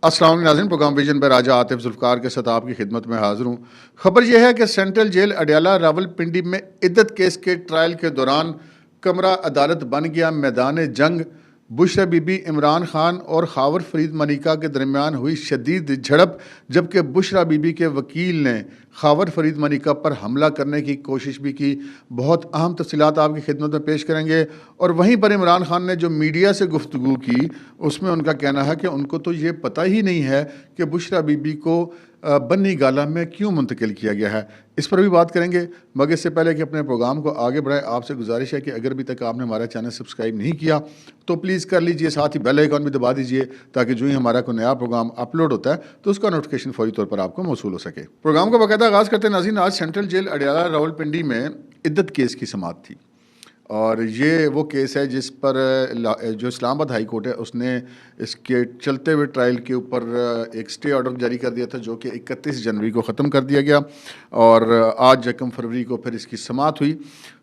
अस्सलाम वालेकुम नाज़रीन, प्रोग्राम विजन पर राजा आतिफ जुल्फ़कार के साथ आपकी खिदमत में हाज़िर हूँ। खबर यह है कि सेंट्रल जेल अडयाला रावलपिंडी में इद्दत केस के ट्रायल के दौरान कमरा अदालत बन गया मैदान जंग। बुशरा बीबी, इमरान खान और खावर फरीद मलिका के दरमियान हुई शदीद झड़प, जबकि बुशरा बीबी के वकील ने खावर फरीद मलिका पर हमला करने की कोशिश भी की। बहुत अहम तफसीलात आपकी खिदमत में पेश करेंगे। और वहीं पर इमरान खान ने जो मीडिया से गुफ्तगू की, उसमें उनका कहना है कि उनको तो ये पता ही नहीं है कि बुशरा बीबी को बन्नी गाला में क्यों मुंतकिल किया गया है। इस पर भी बात करेंगे, मगर इससे पहले कि अपने प्रोग्राम को आगे बढ़ाएं, आपसे गुजारिश है कि अगर अभी तक आपने हमारा चैनल सब्सक्राइब नहीं किया तो प्लीज़ कर लीजिए, साथ ही बेल आइकॉन भी दबा दीजिए ताकि जो ही हमारा कोई नया प्रोग्राम अपलोड होता है तो उसका नोटिफिकेशन फौरी तौर पर आपको मौसूल हो सके। प्रोग्राम का बाकायदा आगाज़ करते हैं नाज़रीन। आज सेंट्रल जेल अडयाला रावलपिंडी में इद्दत केस की समाअत थी और ये वो केस है जिस पर जो इस्लामाबाद हाई कोर्ट है उसने इसके चलते हुए ट्रायल के ऊपर एक स्टे ऑर्डर जारी कर दिया था, जो कि 31 जनवरी को ख़त्म कर दिया गया और आज 1 फरवरी को फिर इसकी समाअत हुई।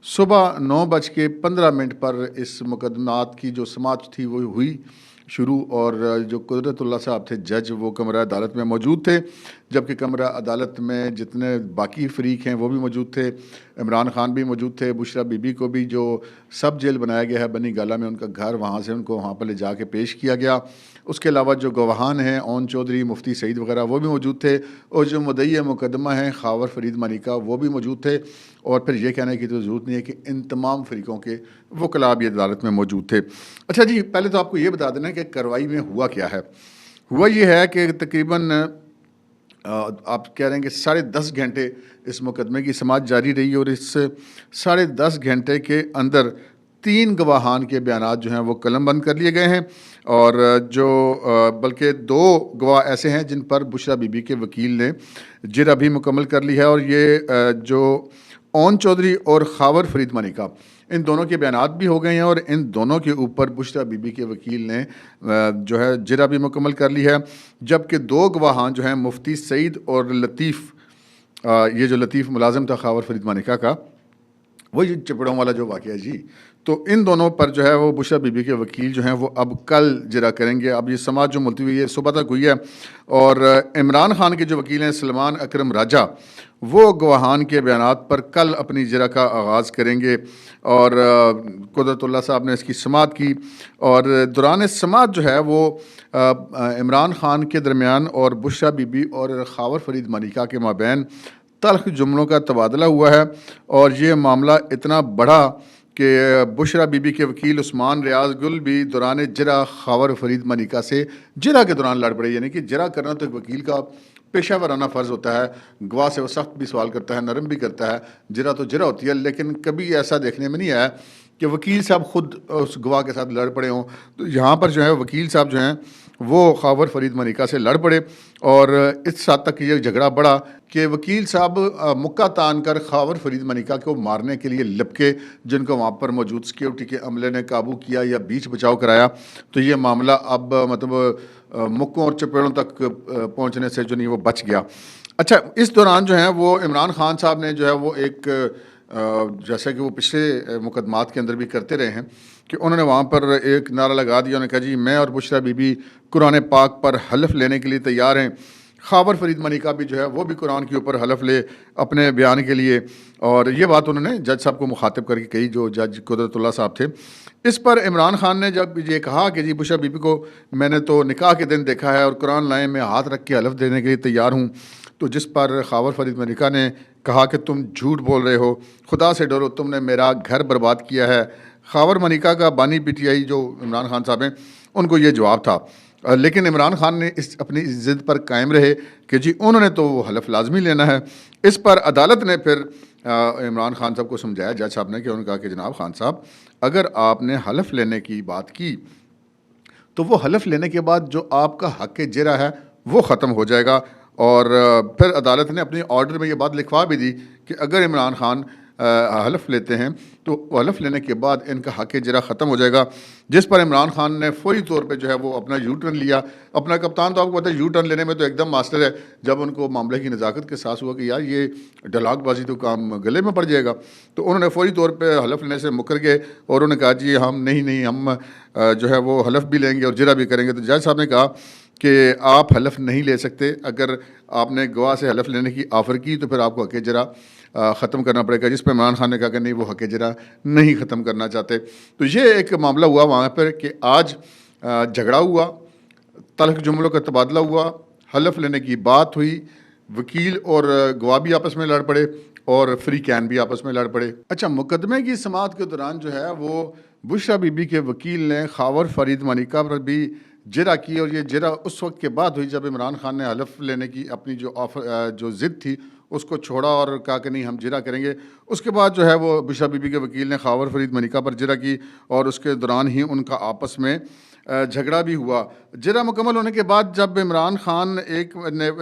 सुबह 9:15 पर इस मुकदमात की जो समाअत थी वो हुई शुरू, और जो कुदरतुल्लाह साहब थे जज, वो कमरा अदालत में मौजूद थे, जबकि कमरा अदालत में जितने बाकी फ़रीक हैं वो भी मौजूद थे। इमरान खान भी मौजूद थे। बुशरा बीबी को भी जो सब जेल बनाया गया है बनी गाला में, उनका घर, वहाँ से उनको वहाँ पर ले जाके पेश किया गया। उसके अलावा जो गवाहान हैं, ओन चौधरी, मुफ्ती सईद वगैरह, वो भी मौजूद थे, और जो मुद्दई मुकदमा हैं खावर फरीद मलिका, वो भी मौजूद थे। और फिर ये कहने की तो ज़रूरत नहीं है कि इन तमाम फ़रीक़ों के वकला भी अदालत में मौजूद थे। अच्छा जी, पहले तो आपको ये बता देना कि कार्रवाई में हुआ क्या है। हुआ ये है कि तकरीबन आप कह रहे हैं कि 10.5 घंटे इस मुकदमे की समाअत जारी रही, और इस 10.5 घंटे के अंदर 3 गवाहान के बयानात जो हैं वो कलमबंद कर लिए गए हैं, और जो बल्कि 2 गवाह ऐसे हैं जिन पर बुशरा बीबी के वकील ने जिरह भी मुकम्मल कर ली है, और ये जो ओन चौधरी और खावर फरीद मलिका, इन दोनों के बयानात भी हो गए हैं, और इन दोनों के ऊपर बुशरा बीबी के वकील ने जो है जिरह भी मुकम्मल कर ली है। जबकि 2 गवाहान जो हैं मुफ्ती सईद और लतीफ़, ये जो लतीफ़ मुलाजिम था खावर फरीद मलिका का, वही चिपड़ों वाला जो वाक़या जी, तो इन दोनों पर जो है वो बुशरा बीबी के वकील जो हैं वो अब कल जिरह करेंगे। अब ये समाअत जो मुलतवी हुई है सुबह तक हुई है, और इमरान खान के जो वकील हैं सलमान अकरम राजा, वो गवाहान के बयानात पर कल अपनी जिरह का आगाज़ करेंगे। और कुदरतुल्लाह साहब ने इसकी समाअत की, और दौरान समाअत जो है वो इमरान खान के दरमियान और बुशरा बीबी और खावर फरीद मलिका के माबैन तल्ख जुमलों का तबादला हुआ है। और ये मामला इतना बढ़ा कि बुशरा बीबी के वकील उस्मान रियाज गुल भी दौरान जिरह खावर फरीद मलिका से जिरह के दौरान लड़ पड़े। यानी कि जिरह करना तो एक वकील का पेशा वराना फ़र्ज़ होता है, गवाह से वो सख्त भी सवाल करता है, नरम भी करता है। जिरह तो जिरह होती है, लेकिन कभी ऐसा देखने में नहीं आया कि वकील साहब खुद उस गवाह के साथ लड़ पड़े हों। तो यहाँ पर जो है वकील साहब जो हैं वो खावर फरीद मलिका से लड़ पड़े, और इस हद तक ये झगड़ा बढ़ा कि वकील साहब मुक्का तान कर खावर फरीद मलिका को मारने के लिए लिपके, जिनको वहाँ पर मौजूद सिक्योरिटी के अमले ने काबू किया या बीच बचाव कराया। तो ये मामला अब मतलब मुक्कों और चपेड़ों तक पहुँचने से जो नहीं वो बच गया। अच्छा, इस दौरान जो है वो इमरान खान साहब ने जो है वो एक जैसा कि वो पिछले मुकदमात के अंदर भी करते रहे हैं कि उन्होंने वहाँ पर एक नारा लगा दिया। उन्होंने कहा जी, मैं और बुशरा बीबी कुरान पाक पर हलफ लेने के लिए तैयार हैं। खावर फरीद मलिका भी जो है वो भी कुरान के ऊपर हलफ ले अपने बयान के लिए, और ये बात उन्होंने जज साहब को मुखातिब करके कही, जो जज कुदरतुल्लाह साहब थे। इस पर इमरान खान ने जब ये कहा कि जी बुशरा बीबी को मैंने तो निकाह के दिन देखा है और कुरान लाए में हाथ रख के हलफ देने के लिए तैयार हूँ, तो जिस पर खावर फरीद मलिका ने कहा कि तुम झूठ बोल रहे हो, खुदा से डरो, तुमने मेरा घर बर्बाद किया है। खावर मलिका का बानी पीटीआई जो इमरान खान साहब हैं, उनको ये जवाब था। लेकिन इमरान खान ने इस अपनी ज़िद पर कायम रहे कि जी उन्होंने तो वो हलफ लाजमी लेना है। इस पर अदालत ने फिर इमरान खान साहब को समझाया, जज साहब ने, कि उन्होंने कहा कि जनाब खान साहब, अगर आपने हलफ लेने की बात की तो वो हलफ लेने के बाद जो आपका हक़ जिरह है वो ख़त्म हो जाएगा। और फिर अदालत ने अपने ऑर्डर में ये बात लिखवा भी दी कि अगर इमरान खान हलफ लेते हैं तो हलफ लेने के बाद इनका हक़ जिरह ख़त्म हो जाएगा। जिस पर इमरान खान ने फौरी तौर पे जो है वो अपना यू टर्न लिया। अपना कप्तान तो आपको पता है यू टर्न लेने में तो एकदम मास्टर है। जब उनको मामले की नज़ाकत के साथ हुआ कि यार ये डलाकबाजी तो काम गले में पड़ जाएगा, तो उन्होंने फौरी तौर पर हलफ लेने से मुकर गए और उन्होंने कहा जी हम नहीं हम जो है वो हलफ भी लेंगे और जिरह भी करेंगे। तो जज साहब ने कहा कि आप हलफ नहीं ले सकते। अगर आपने गवाह से हलफ लेने की ऑफ़र की तो फिर आपको हक़ जरा ख़त्म करना पड़ेगा, जिस पर इमरान खान ने कहा कि नहीं, वो हक़ जरा नहीं ख़त्म करना चाहते। तो ये एक मामला हुआ वहाँ पर कि आज झगड़ा हुआ, तल्ख़ जुमलों का तबादला हुआ, हलफ लेने की बात हुई, वकील और गवाह भी आपस में लड़ पड़े और फ्री कैन भी आपस में लड़ पड़े। अच्छा, मुकदमे की समाअत के दौरान जो है वो बुशरा बीबी के वकील ने खावर फरीद मलिका पर भी जिरा की, और ये जिरा उस वक्त के बाद हुई जब इमरान खान ने हलफ लेने की अपनी जो ज़िद थी उसको छोड़ा और कहा कि नहीं, हम जिरा करेंगे। उसके बाद जो है वो बुशरा बीबी के वकील ने खावर फरीद मलिका पर जिरा की और उसके दौरान ही उनका आपस में झगड़ा भी हुआ। जिरा मुकम्मल होने के बाद जब इमरान खान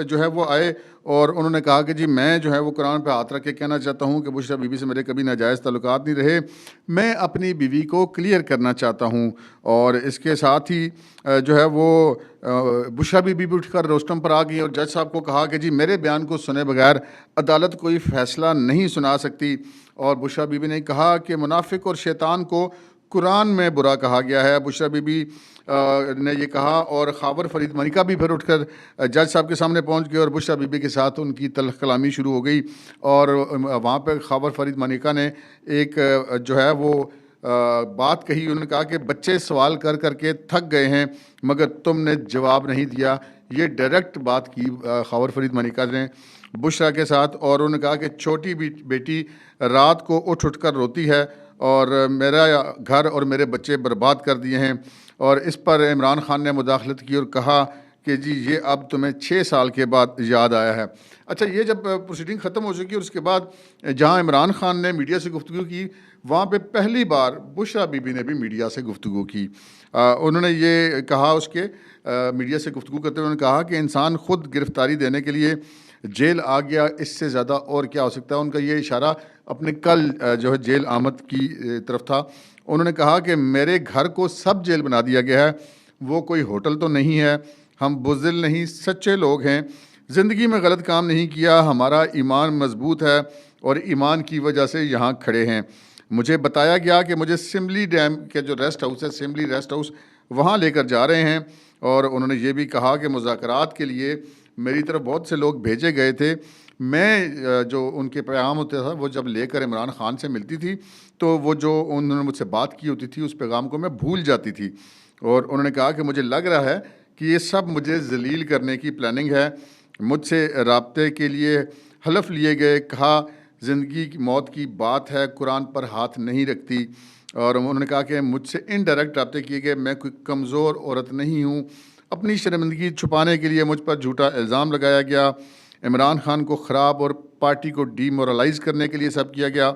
जो है वो आए और उन्होंने कहा कि जी मैं जो है वो कुरान पे हाथ रख के कहना चाहता हूँ कि बुशरा बीबी से मेरे कभी नाजायज़ ताल्लुकात नहीं रहे, मैं अपनी बीवी को क्लियर करना चाहता हूँ। और इसके साथ ही जो है वो बुशरा बीबी भी उठकर रोस्टम पर आ गई और जज साहब को कहा कि जी मेरे बयान को सुने बगैर अदालत कोई फ़ैसला नहीं सुना सकती। और बुशरा बीबी ने कहा कि मुनाफिक और शैतान को कुरान में बुरा कहा गया है। बुशरा बीबी ने ये कहा और खावर फरीद मलिका भी फिर उठकर जज साहब के सामने पहुंच गए और बुशरा बीबी के साथ उनकी तल्ख़ कलामी शुरू हो गई। और वहाँ पर खावर फरीद मलिका ने एक जो है वो बात कही। उन्होंने कहा कि बच्चे सवाल कर करके थक गए हैं मगर तुमने जवाब नहीं दिया। ये डायरेक्ट बात की खावर फरीद मलिका ने बुशरा के साथ। और उन्होंने कहा कि छोटी बेटी रात को उठ उठ कर रोती है और मेरा घर और मेरे बच्चे बर्बाद कर दिए हैं। और इस पर इमरान खान ने मुदाखलत की और कहा कि जी ये अब तुम्हें 6 साल के बाद याद आया है। अच्छा, ये जब प्रोसीडिंग ख़त्म हो चुकी और उसके बाद जहां इमरान खान ने मीडिया से गुफ्तगू की, वहाँ पे पहली बार बुशरा बीबी ने भी मीडिया से गुफ्तगू की। उन्होंने ये कहा मीडिया से गुफ्तगू करते हुए उन्होंने कहा कि इंसान ख़ुद गिरफ़्तारी देने के लिए जेल आ गया, इससे ज़्यादा और क्या हो सकता है। उनका ये इशारा अपने कल जो है जेल आमद की तरफ था। उन्होंने कहा कि मेरे घर को सब जेल बना दिया गया है, वो कोई होटल तो नहीं है, हम बुज़दिल नहीं सच्चे लोग हैं, ज़िंदगी में गलत काम नहीं किया, हमारा ईमान मजबूत है और ईमान की वजह से यहाँ खड़े हैं। मुझे बताया गया कि मुझे सिमली डैम के जो रेस्ट हाउस है, सिमली रेस्ट हाउस, वहाँ लेकर जा रहे हैं। और उन्होंने ये भी कहा कि मुज़ाकरात के लिए मेरी तरफ बहुत से लोग भेजे गए थे, मैं जो उनके पैगाम होता था वो जब लेकर इमरान खान से मिलती थी तो वो जो उन्होंने मुझसे बात की होती थी उस पैगाम को मैं भूल जाती थी। और उन्होंने कहा कि मुझे लग रहा है कि ये सब मुझे जलील करने की प्लानिंग है। मुझसे राब्ते के लिए हलफ लिए गए, कहा ज़िंदगी की मौत की बात है, कुरान पर हाथ नहीं रखती। और उन्होंने कहा कि मुझसे इनडायरेक्ट राब्ते किए गए, मैं कोई कमज़ोर औरत नहीं हूँ। अपनी शर्मिंदगी छुपाने के लिए मुझ पर झूठा इल्ज़ाम लगाया गया। इमरान खान को ख़राब और पार्टी को डीमोरलाइज़ करने के लिए सब किया गया।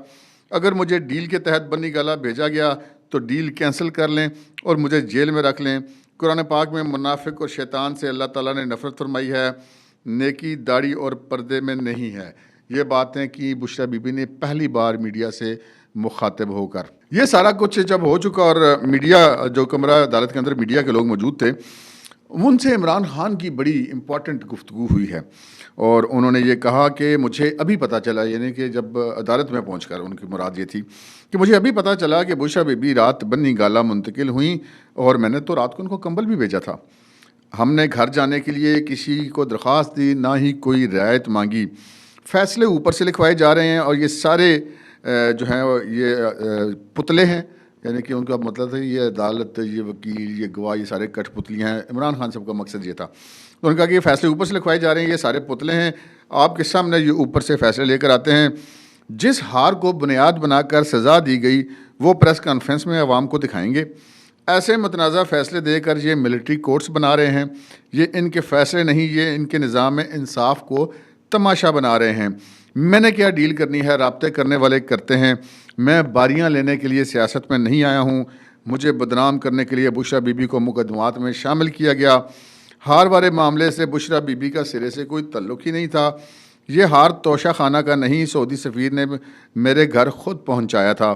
अगर मुझे डील के तहत बनी गाला भेजा गया तो डील कैंसिल कर लें और मुझे जेल में रख लें। कुरान पाक में मुनाफिक और शैतान से अल्लाह ताला ने नफ़रत फरमाई है, नेकी दाढ़ी और पर्दे में नहीं है। ये बातें की बुशरा बीबी ने पहली बार मीडिया से मुखातिब होकर। ये सारा कुछ जब हो चुका और मीडिया जो कमरा अदालत के अंदर मीडिया के लोग मौजूद थे, उनसे इमरान खान की बड़ी इम्पॉर्टेंट गुफ्तगू हुई है। और उन्होंने ये कहा कि मुझे अभी पता चला, यानी कि जब अदालत में पहुंचकर उनकी मुराद ये थी कि मुझे अभी पता चला कि बुशरा बीबी रात बन्नी गाला मुंतकिल हुई और मैंने तो रात को उनको कंबल भी भेजा था। हमने घर जाने के लिए किसी को दरख्वास्त दी, ना ही कोई रियायत मांगी। फ़ैसले ऊपर से लिखवाए जा रहे हैं और ये सारे जो हैं ये पुतले हैं, यानी कि उनका मतलब था ये अदालत, ये वकील, ये गवाह, ये सारे कठपुतलियाँ हैं। इमरान खान साहब का मकसद ये था। तो उन्होंने कहा कि ये फ़ैसले ऊपर से लिखवाए जा रहे हैं, ये सारे पुतले हैं, आपके सामने ये ऊपर से फ़ैसले लेकर आते हैं। जिस हार को बुनियाद बनाकर सज़ा दी गई वो प्रेस कॉन्फ्रेंस में अवाम को दिखाएंगे। ऐसे मतनाज़ा फ़ैसले देकर ये मिलिट्री कोर्ट्स बना रहे हैं। ये इनके फ़ैसले नहीं, ये इनके निज़ाम इंसाफ को तमाशा बना रहे हैं। मैंने क्या डील करनी है, राब्ते करने वाले करते हैं। मैं बारियां लेने के लिए सियासत में नहीं आया हूं। मुझे बदनाम करने के लिए बुशरा बीबी को मुकदमात में शामिल किया गया। हार वाले मामले से बुशरा बीबी का सिरे से कोई तल्लुक़ ही नहीं था। ये हार तोशा खाना का नहीं, सऊदी सफ़ीर ने मेरे घर खुद पहुंचाया था।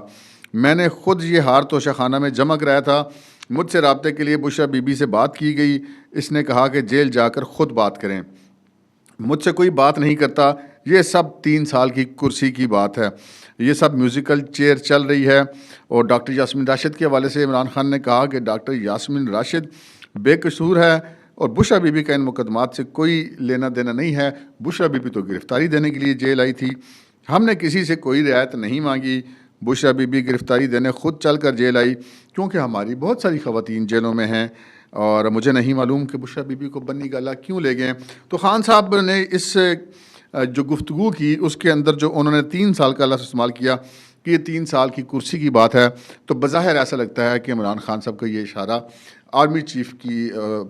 मैंने खुद ये हार तोशा खाना में जमा कराया था। मुझसे राब्ते के लिए बुशरा बीबी से बात की गई। इसने कहा कि जेल जाकर ख़ुद बात करें। मुझसे कोई बात नहीं करता। ये सब 3 साल की कुर्सी की बात है। ये सब म्यूज़िकल चेयर चल रही है। और डॉक्टर यास्मीन राशिद के हवाले से इमरान खान ने कहा कि डॉक्टर यास्मीन राशिद बेकसूर है और बुशरा बीबी का इन मुकदमात से कोई लेना देना नहीं है। बुशरा बीबी तो गिरफ्तारी देने के लिए जेल आई थी, हमने किसी से कोई रियायत नहीं मांगी। बुशरा बीबी गिरफ्तारी देने खुद चल कर जेल आई, क्योंकि हमारी बहुत सारी ख़वातीन जेलों में हैं और मुझे नहीं मालूम कि बुशरा बीबी को बन्नी गाला क्यों ले गए। तो खान साहब ने इस जो गुफ्तगू की उसके अंदर जो उन्होंने 3 साल का लफ्ज़ इस्तेमाल किया कि ये 3 साल की कुर्सी की बात है, तो बज़ाहिर ऐसा लगता है कि इमरान खान साहब का ये इशारा आर्मी चीफ़ की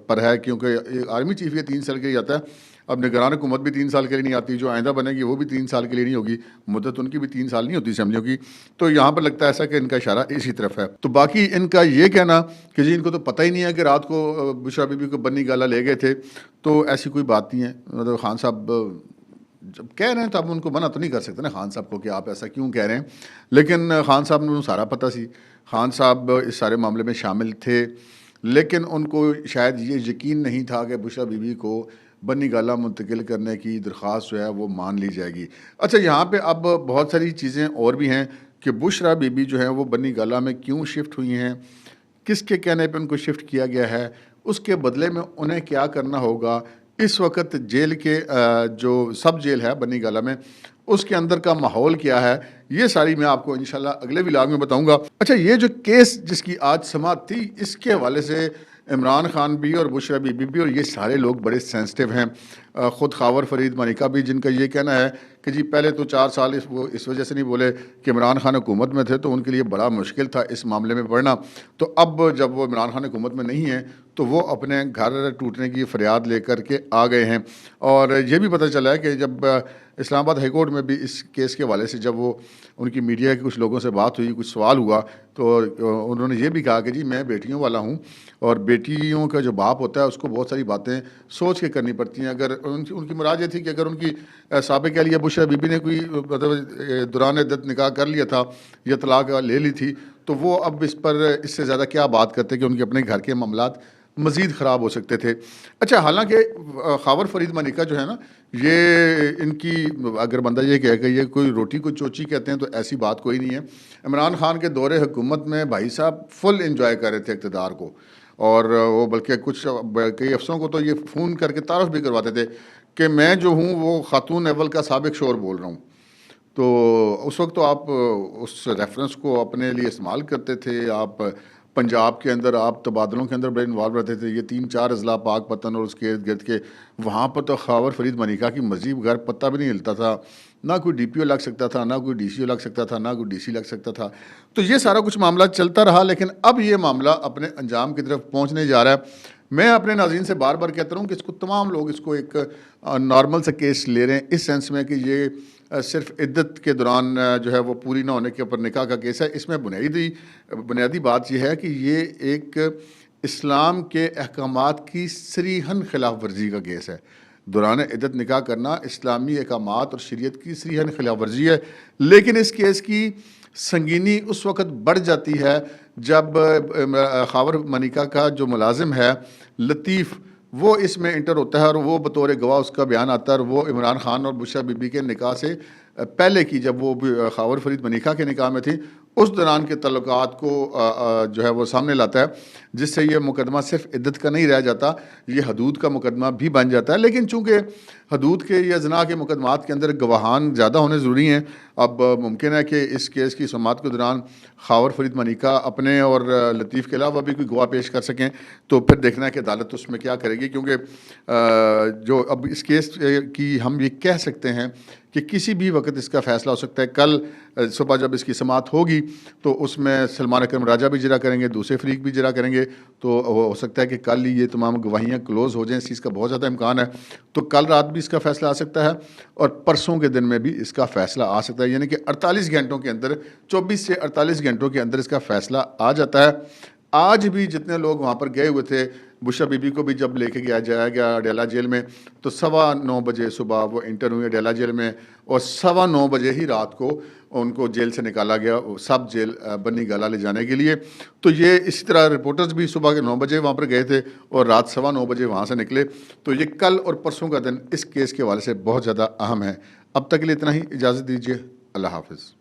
पर है, क्योंकि आर्मी चीफ़ ये 3 साल के लिए आता है। अब निगरान हुकूमत भी 3 साल के लिए नहीं आती, जो आइंदा बनेगी वो भी 3 साल के लिए नहीं होगी, मुद्दत उनकी भी 3 साल नहीं होती असम्बलियों की। तो यहाँ पर लगता है ऐसा कि इनका इशारा इसी तरफ है। तो बाकी इनका ये कहना कि जी इनको तो पता ही नहीं है कि रात को बुशरा बीबी को बन्नी गाला ले गए थे, तो ऐसी कोई बात नहीं है। मतलब खान साहब जब कह रहे हैं तो आप उनको मना तो नहीं कर सकते ना खान साहब को कि आप ऐसा क्यों कह रहे हैं, लेकिन खान साहब ने सारा पता सी, खान साहब इस सारे मामले में शामिल थे, लेकिन उनको शायद ये यकीन नहीं था कि बुशरा बीबी को बन्नी गाला मुंतकिल करने की दरख्वास्त जो है वो मान ली जाएगी। अच्छा, यहाँ पे अब बहुत सारी चीज़ें और भी हैं कि बुशरा बीबी जो है वो बन्नी गाला में क्यों शिफ्ट हुई हैं, किसके कहने पे उनको शिफ्ट किया गया है, उसके बदले में उन्हें क्या करना होगा, इस वक्त जेल के जो सब जेल है बन्नी गाला में उसके अंदर का माहौल क्या है, ये सारी मैं आपको इंशाल्लाह अगले व्लॉग में बताऊंगा। अच्छा, ये जो केस जिसकी आज समाअत थी, इसके हवाले से इमरान खान भी और बुशरा बीबी भी और ये सारे लोग बड़े सेंसिटिव हैं। ख़ुद खावर फरीद मलिका भी, जिनका ये कहना है कि जी पहले तो 4 साल वो इस वजह से नहीं बोले कि इमरान खान हुकूमत में थे तो उनके लिए बड़ा मुश्किल था इस मामले में पढ़ना, तो अब जब वो इमरान खान हुकूमत में नहीं है तो वो अपने घर टूटने की फरियाद लेकर के आ गए हैं। और ये भी पता चला है कि जब इस्लामाबाद हाई कोर्ट में भी इस केस के हवाले से जब वो उनकी मीडिया के कुछ लोगों से बात हुई, कुछ सवाल हुआ, तो उन्होंने ये भी कहा कि जी मैं बेटियों वाला हूँ और बेटियों का जो बाप होता है उसको बहुत सारी बातें सोच के करनी पड़ती हैं। अगर उनकी मुराद ये थी कि अगर उनकी साबिक़ अहलिया बुशरा बीबी ने कोई मतलब दौरान इद्दत निकाह कर लिया था या तलाक ले ली थी, तो वो अब इस पर इससे ज़्यादा क्या बात करते कि उनके अपने घर के मामलात मज़ीद ख़राब हो सकते थे। अच्छा, हालांकि खावर फरीद मलिका जो है ना, ये इनकी अगर बंदा ये कहे कि ये कोई रोटी को चोची कहते हैं तो ऐसी बात कोई नहीं है। इमरान खान के दौरे हुकूमत में भाई साहब फुल इंजॉय कर रहे थे इक़्तिदार को, और वो बल्कि कुछ कई अफसरों को तो ये फ़ोन करके तारफ़ भी करवाते थे कि मैं जो हूँ वो खातून अव्वल का साबिक़ शोर बोल रहा हूँ। तो उस वक्त तो आप उस रेफरेंस को अपने लिए इस्तेमाल करते थे। आप पंजाब के अंदर आप तबादलों के अंदर बड़े इन्वॉल्व रहते थे, ये 3-4 अजला पाक पतन और उसके इर्द गिर्द के, वहाँ पर तो खावर फरीद मलिका की मस्जिद घर पत्ता भी नहीं हिलता था, ना कोई DPO लग सकता था, ना कोई DCO लग सकता था, ना कोई DC लग सकता था। तो ये सारा कुछ मामला चलता रहा, लेकिन अब ये मामला अपने अंजाम की तरफ पहुँचने जा रहा है। मैं अपने नाज़रीन से बार बार कहता हूँ कि इसको तमाम लोग इसको एक नॉर्मल सा केस ले रहे हैं, इस सेंस में कि ये सिर्फ इद्दत के दौरान जो है वो पूरी ना होने के ऊपर निकाह का केस है। इसमें बुनियादी बात यह है कि ये एक इस्लाम के अहकामात की सरीहन खिलाफ वर्जी का केस है। दौरान इद्दत निकाह करना इस्लामी अहकामात और शरीयत की सरीहन खिलाफ वर्जी है, लेकिन इस केस की संगीनी उस वक़्त बढ़ जाती है जब खावर मलिका का जो मुलाजिम है लतीफ़, वो इसमें इंटर होता है और वो बतौर गवाह उसका बयान आता है, और वो इमरान खान और बुशरा बीबी के निकाह से पहले की, जब वो खावर फरीद मलिका के निकाह में थी, उस दौरान के तल्लुकात को जो है वो सामने लाता है, जिससे ये मुकदमा सिर्फ इद्दत का नहीं रह जाता, ये हदूद का मुकदमा भी बन जाता है। लेकिन चूँकि हदूद के या जना के मुकदमात के अंदर गवाहान ज़्यादा होने ज़रूरी हैं, अब मुमकिन है कि इस केस की समाअत के दौरान खावर फरीद मलिका अपने और लतीफ़ के अलावा भी कोई गवाह पेश कर सकें, तो फिर देखना है कि अदालत उसमें क्या करेगी। क्योंकि जो अब इस केस की हम ये कह सकते हैं कि किसी भी वक्त इसका फ़ैसला हो सकता है। कल सुबह जब इसकी समाअत होगी तो उसमें सलमान अकरम राजा भी इजरा करेंगे, दूसरे फरीक भी इजरा करेंगे, तो हो सकता है कि कल ही ये तमाम गवाहियाँ क्लोज़ हो जाएँ, इस चीज़ का बहुत ज़्यादा इम्कान है। तो कल रात भी इसका फ़ैसला आ सकता है और परसों के दिन में भी इसका फ़ैसला आ सकता है, यानी कि 48 घंटों के अंदर, 24 से 48 घंटों के अंदर इसका फ़ैसला आ जाता है। आज भी जितने लोग वहाँ पर गए हुए थे, बुशरा बीबी को भी जब लेके जाया गया अडयाला जेल में, तो 9:15 बजे सुबह वो इंटर हुई अडयाला जेल में, और 9:15 बजे ही रात को उनको जेल से निकाला गया सब जेल बन्नी गाला ले जाने के लिए। तो ये इसी तरह रिपोर्टर्स भी सुबह के 9 बजे वहाँ पर गए थे और रात 9:15 बजे वहाँ से निकले। तो ये कल और परसों का दिन इस केस के हवाले से बहुत ज़्यादा अहम है। अब तक के लिए इतना ही, इजाज़त दीजिए, अल्लाह हाफ़िज़।